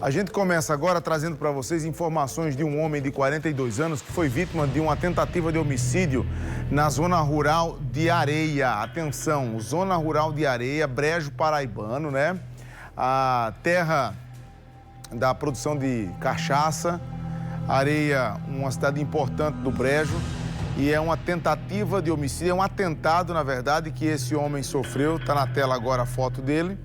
A gente começa agora trazendo para vocês informações de um homem de 42 anos que foi vítima de uma tentativa de homicídio na zona rural de Areia. Atenção, zona rural de Areia, Brejo Paraibano, né? A terra da produção de cachaça. Areia, uma cidade importante do Brejo. E é uma tentativa de homicídio, é um atentado, na verdade, que esse homem sofreu. Está na tela agora a foto dele.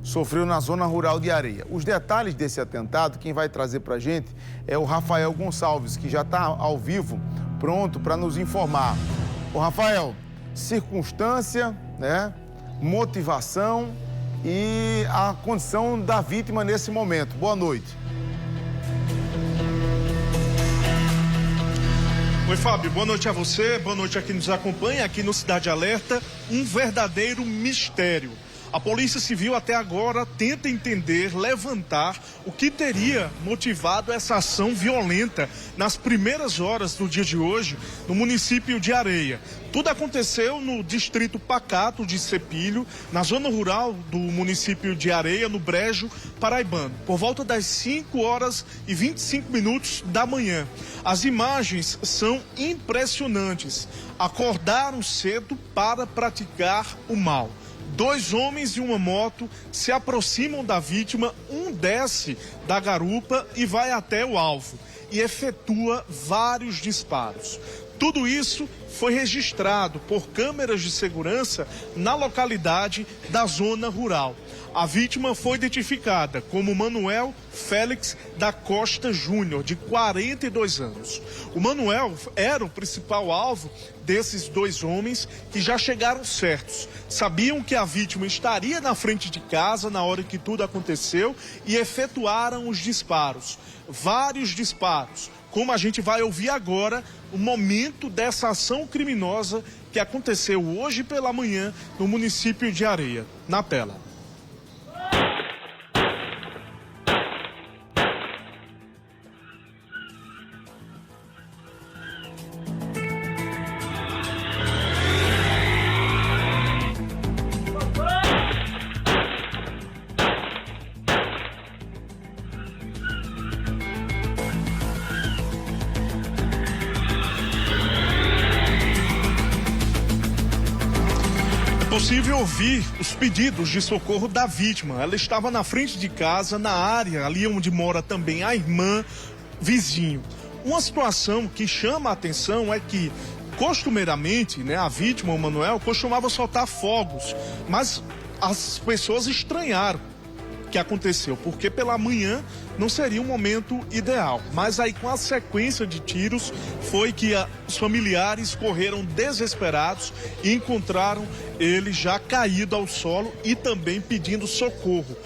Sofreu na zona rural de Areia. Os detalhes desse atentado, quem vai trazer para a gente é o Rafael Gonçalves, que já está ao vivo, pronto para nos informar. Ô Rafael, circunstância, né, motivação e a condição da vítima nesse momento. Boa noite. Oi, Fábio, boa noite a você, boa noite a quem nos acompanha aqui no Cidade Alerta. Um verdadeiro mistério. A Polícia Civil até agora tenta entender, levantar o que teria motivado essa ação violenta nas primeiras horas do dia de hoje no município de Areia. Tudo aconteceu no distrito pacato de Cepilho, na zona rural do município de Areia, no Brejo Paraibano, por volta das 5h25 da manhã. As imagens são impressionantes. Acordaram cedo para praticar o mal. 2 homens e uma moto se aproximam da vítima, um desce da garupa e vai até o alvo e efetua vários disparos. Tudo isso foi registrado por câmeras de segurança na localidade da zona rural. A vítima foi identificada como Manuel Félix da Costa Júnior, de 42 anos. O Manuel era o principal alvo desses 2 homens que já chegaram certos. Sabiam que a vítima estaria na frente de casa na hora que tudo aconteceu e efetuaram os disparos. Vários disparos. Como a gente vai ouvir agora, o momento dessa ação criminosa que aconteceu hoje pela manhã no município de Areia. Na tela. É possível ouvir os pedidos de socorro da vítima. Ela estava na frente de casa, na área ali onde mora também a irmã, vizinho. Uma situação que chama a atenção é que, costumeiramente, né, a vítima, o Manuel, costumava soltar fogos, mas as pessoas estranharam o que aconteceu, porque pela manhã não seria um momento ideal. Mas aí, com a sequência de tiros, foi que os familiares correram desesperados e encontraram ele já caído ao solo e também pedindo socorro.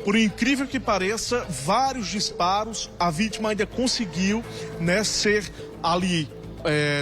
Por incrível que pareça, vários disparos, a vítima ainda conseguiu, né, ser ali,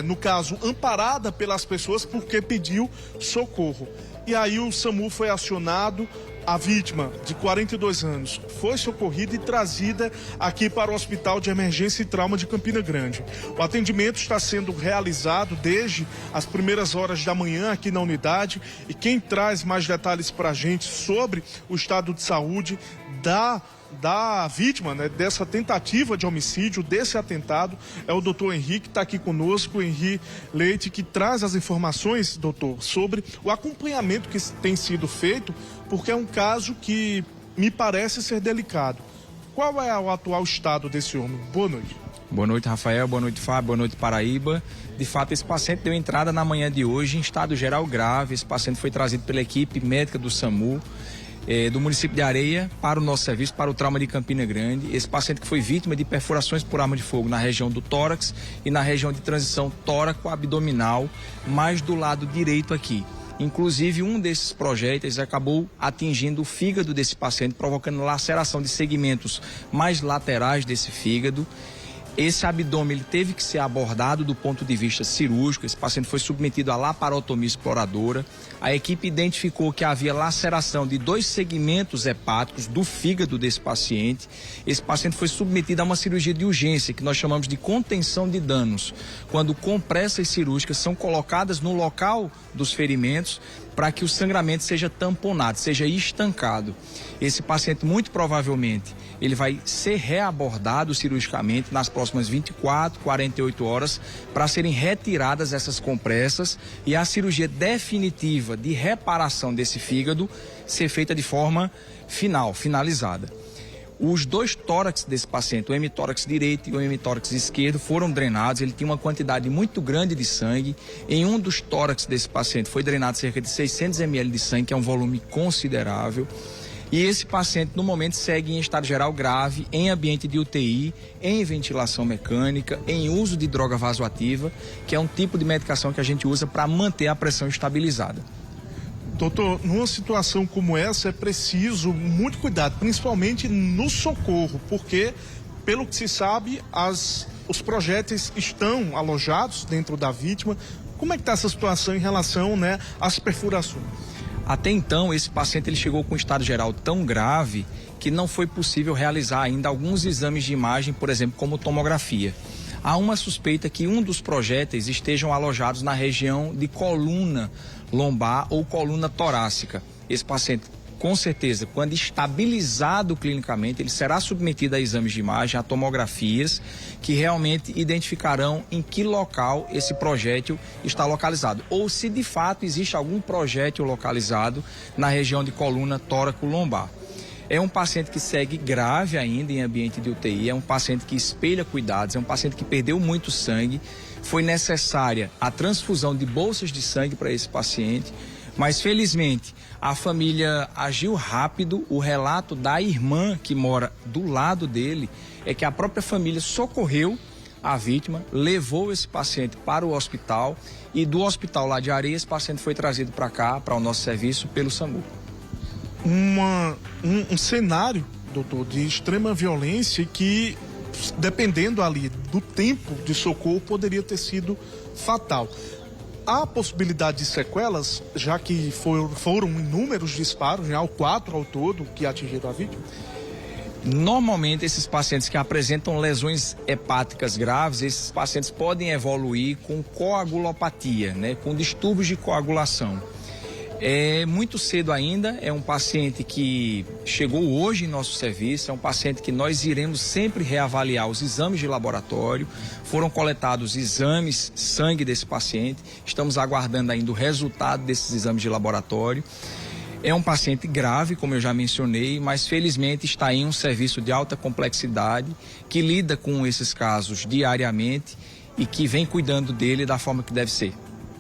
no caso, amparada pelas pessoas porque pediu socorro. E aí o SAMU foi acionado. A vítima, de 42 anos, foi socorrida e trazida aqui para o Hospital de Emergência e Trauma de Campina Grande. O atendimento está sendo realizado desde as primeiras horas da manhã aqui na unidade, e quem traz mais detalhes para a gente sobre o estado de saúde da vítima, né, dessa tentativa de homicídio, desse atentado, é o doutor Henrique, que está aqui conosco, Henrique Leite, que traz as informações, doutor, sobre o acompanhamento que tem sido feito, porque é um caso que me parece ser delicado. Qual é o atual estado desse homem? Boa noite. Boa noite, Rafael. Boa noite, Fábio. Boa noite, Paraíba. De fato, esse paciente deu entrada na manhã de hoje em estado geral grave. Esse paciente foi trazido pela equipe médica do SAMU, do município de Areia, para o nosso serviço, para o trauma de Campina Grande. Esse paciente que foi vítima de perfurações por arma de fogo na região do tórax e na região de transição tóraco-abdominal, mais do lado direito aqui. Inclusive, um desses projéteis acabou atingindo o fígado desse paciente, provocando laceração de segmentos mais laterais desse fígado. Esse abdômen ele teve que ser abordado do ponto de vista cirúrgico. Esse paciente foi submetido à laparotomia exploradora. A equipe identificou que havia laceração de 2 segmentos hepáticos do fígado desse paciente. Esse paciente foi submetido a uma cirurgia de urgência, que nós chamamos de contenção de danos, quando compressas cirúrgicas são colocadas no local dos ferimentos para que o sangramento seja tamponado, seja estancado. Esse paciente, muito provavelmente, ele vai ser reabordado cirurgicamente nas próximas 24, 48 horas para serem retiradas essas compressas e a cirurgia definitiva de reparação desse fígado ser feita de forma finalizada. Os 2 tórax desse paciente, o hemitórax direito e o hemitórax esquerdo, foram drenados. Ele tinha uma quantidade muito grande de sangue. Em um dos tórax desse paciente foi drenado cerca de 600 ml de sangue, que é um volume considerável. E esse paciente, no momento, segue em estado geral grave, em ambiente de UTI, em ventilação mecânica, em uso de droga vasoativa, que é um tipo de medicação que a gente usa para manter a pressão estabilizada. Doutor, numa situação como essa é preciso muito cuidado, principalmente no socorro, porque, pelo que se sabe, os projéteis estão alojados dentro da vítima. Como é que está essa situação em relação, né, às perfurações? Até então, esse paciente ele chegou com um estado geral tão grave que não foi possível realizar ainda alguns exames de imagem, por exemplo, como tomografia. Há uma suspeita que um dos projéteis estejam alojados na região de coluna lombar ou coluna torácica. Esse paciente, com certeza, quando estabilizado clinicamente, ele será submetido a exames de imagem, a tomografias, que realmente identificarão em que local esse projétil está localizado. Ou se de fato existe algum projétil localizado na região de coluna tóraco-lombar. É um paciente que segue grave ainda em ambiente de UTI, é um paciente que espelha cuidados, é um paciente que perdeu muito sangue. Foi necessária a transfusão de bolsas de sangue para esse paciente, mas felizmente a família agiu rápido. O relato da irmã que mora do lado dele é que a própria família socorreu a vítima, levou esse paciente para o hospital e do hospital lá de Areia esse paciente foi trazido para cá, para o nosso serviço, pelo SAMU. Um cenário, doutor, de extrema violência que, dependendo ali do tempo de socorro, poderia ter sido fatal. Há possibilidade de sequelas, já que foram inúmeros disparos, já 4 ao todo que atingiram a vítima? Normalmente, esses pacientes que apresentam lesões hepáticas graves, esses pacientes podem evoluir com coagulopatia, né, com distúrbios de coagulação. É muito cedo ainda, é um paciente que chegou hoje em nosso serviço, é um paciente que nós iremos sempre reavaliar os exames de laboratório. Foram coletados exames, sangue desse paciente, estamos aguardando ainda o resultado desses exames de laboratório. É um paciente grave, como eu já mencionei, mas felizmente está em um serviço de alta complexidade, que lida com esses casos diariamente e que vem cuidando dele da forma que deve ser.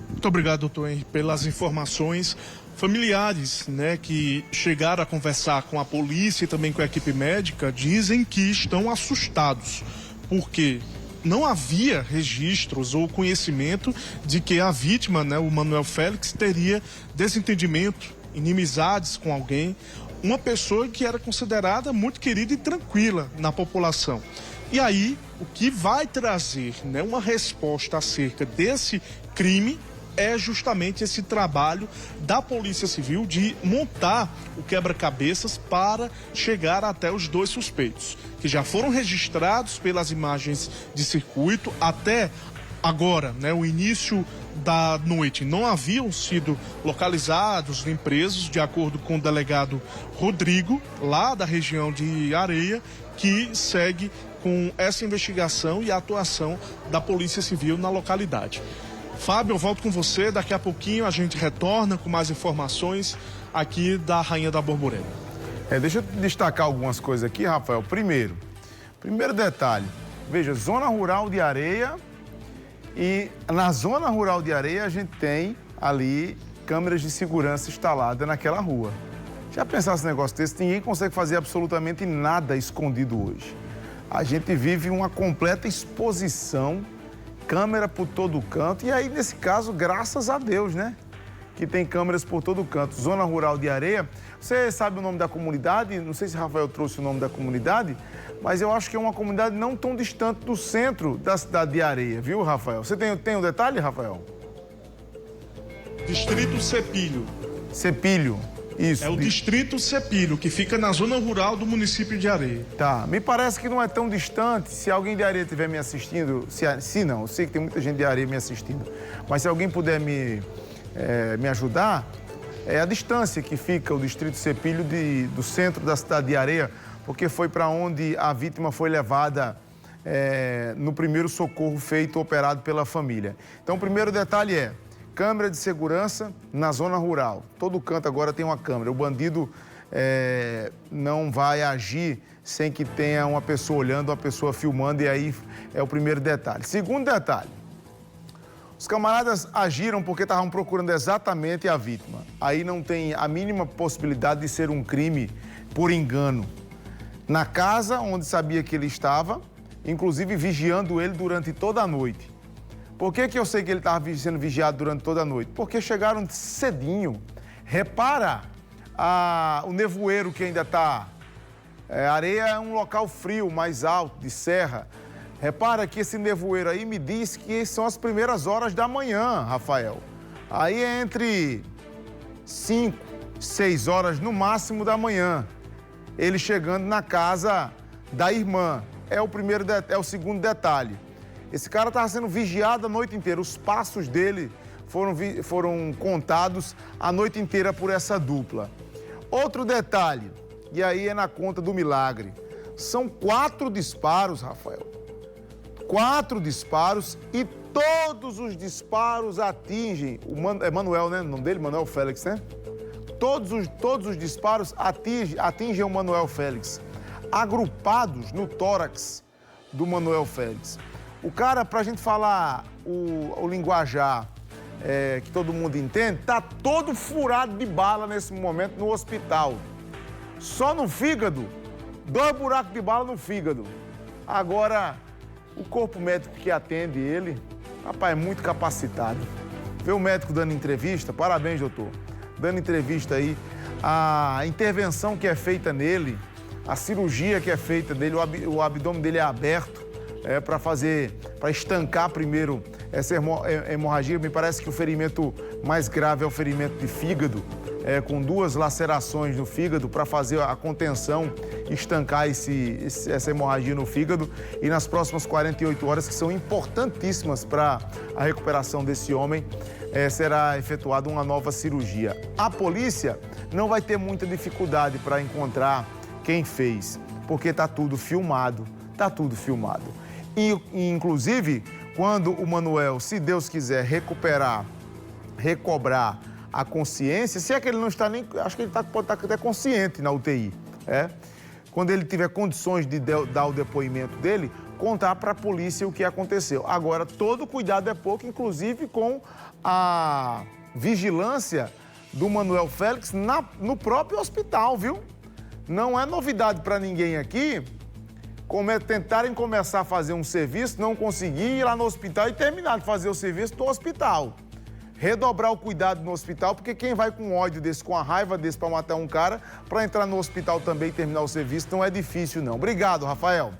Muito obrigado, doutor Henrique, pelas informações. Familiares, né, que chegaram a conversar com a polícia e também com a equipe médica, dizem que estão assustados, porque não havia registros ou conhecimento de que a vítima, né, o Manuel Félix, teria desentendimento, inimizades com alguém, uma pessoa que era considerada muito querida e tranquila na população. E aí, o que vai trazer, né, uma resposta acerca desse crime é justamente esse trabalho da Polícia Civil de montar o quebra-cabeças para chegar até os 2 suspeitos, que já foram registrados pelas imagens de circuito. Até agora, né, o início da noite, não haviam sido localizados nem presos, de acordo com o delegado Rodrigo, lá da região de Areia, que segue com essa investigação e a atuação da Polícia Civil na localidade. Fábio, eu volto com você, daqui a pouquinho a gente retorna com mais informações aqui da Rainha da Borborema. Deixa eu destacar algumas coisas aqui, Rafael. Primeiro detalhe, veja, zona rural de Areia, e na zona rural de Areia a gente tem ali câmeras de segurança instaladas naquela rua. Já pensasse num negócio desse, ninguém consegue fazer absolutamente nada escondido hoje. A gente vive uma completa exposição, câmera por todo canto, e aí nesse caso, graças a Deus, né? Que tem câmeras por todo canto. Zona Rural de Areia, você sabe o nome da comunidade? Não sei se Rafael trouxe o nome da comunidade, mas eu acho que é uma comunidade não tão distante do centro da cidade de Areia, viu, Rafael? Você tem um detalhe, Rafael? Distrito Cepilho. Cepilho. Isso. É o Distrito Cepilho, que fica na zona rural do município de Areia. Tá, me parece que não é tão distante. Se alguém de Areia estiver me assistindo, se não, eu sei que tem muita gente de Areia me assistindo, mas se alguém puder me ajudar, a distância que fica o distrito Cepilho do centro da cidade de Areia, porque foi para onde a vítima foi levada no primeiro socorro feito, operado pela família. Então, o primeiro detalhe é câmera de segurança na zona rural. Todo canto agora tem uma câmera. O bandido não vai agir sem que tenha uma pessoa olhando, uma pessoa filmando, e aí é o primeiro detalhe. Segundo detalhe, os camaradas agiram porque estavam procurando exatamente a vítima. Aí não tem a mínima possibilidade de ser um crime por engano. Na casa onde sabia que ele estava, inclusive vigiando ele durante toda a noite. Por que eu sei que ele estava sendo vigiado durante toda a noite? Porque chegaram cedinho. Repara o nevoeiro que ainda está. Areia é um local frio, mais alto, de serra. Repara que esse nevoeiro aí me diz que são as primeiras horas da manhã, Rafael. Aí é entre 5, 6 horas no máximo da manhã. Ele chegando na casa da irmã. É o segundo detalhe. Esse cara estava sendo vigiado a noite inteira. Os passos dele foram contados a noite inteira por essa dupla. Outro detalhe, e aí é na conta do milagre. São 4 disparos, Rafael. 4 disparos e todos os disparos atingem... É Manuel, né? O nome dele? Manuel Félix, né? Todos os disparos atingem o Manuel Félix, agrupados no tórax do Manuel Félix. O cara, pra gente falar o linguajar que todo mundo entende, tá todo furado de bala nesse momento no hospital. Só no fígado, 2 buracos de bala no fígado. Agora, o corpo médico que atende ele, rapaz, é muito capacitado. Vê o médico dando entrevista, parabéns, doutor. Dando entrevista aí, a intervenção que é feita nele, a cirurgia que é feita nele, o abdômen dele é aberto, para estancar primeiro essa hemorragia. Me parece que o ferimento mais grave é o ferimento de fígado, com 2 lacerações no fígado para fazer a contenção, estancar essa hemorragia no fígado. E nas próximas 48 horas, que são importantíssimas para a recuperação desse homem, será efetuada uma nova cirurgia. A polícia não vai ter muita dificuldade para encontrar quem fez, porque está tudo filmado, E, inclusive, quando o Manuel, se Deus quiser, recobrar a consciência, se é que ele não está nem... Acho que ele pode estar até consciente na UTI, Quando ele tiver condições de dar o depoimento dele, contar para a polícia o que aconteceu. Agora, todo cuidado é pouco, inclusive com a vigilância do Manuel Félix no próprio hospital, viu? Não é novidade para ninguém aqui tentarem começar a fazer um serviço, não conseguir ir lá no hospital e terminar de fazer o serviço do hospital. Redobrar o cuidado no hospital, porque quem vai com ódio desse, com a raiva desse para matar um cara, para entrar no hospital também e terminar o serviço, não é difícil, não. Obrigado, Rafael.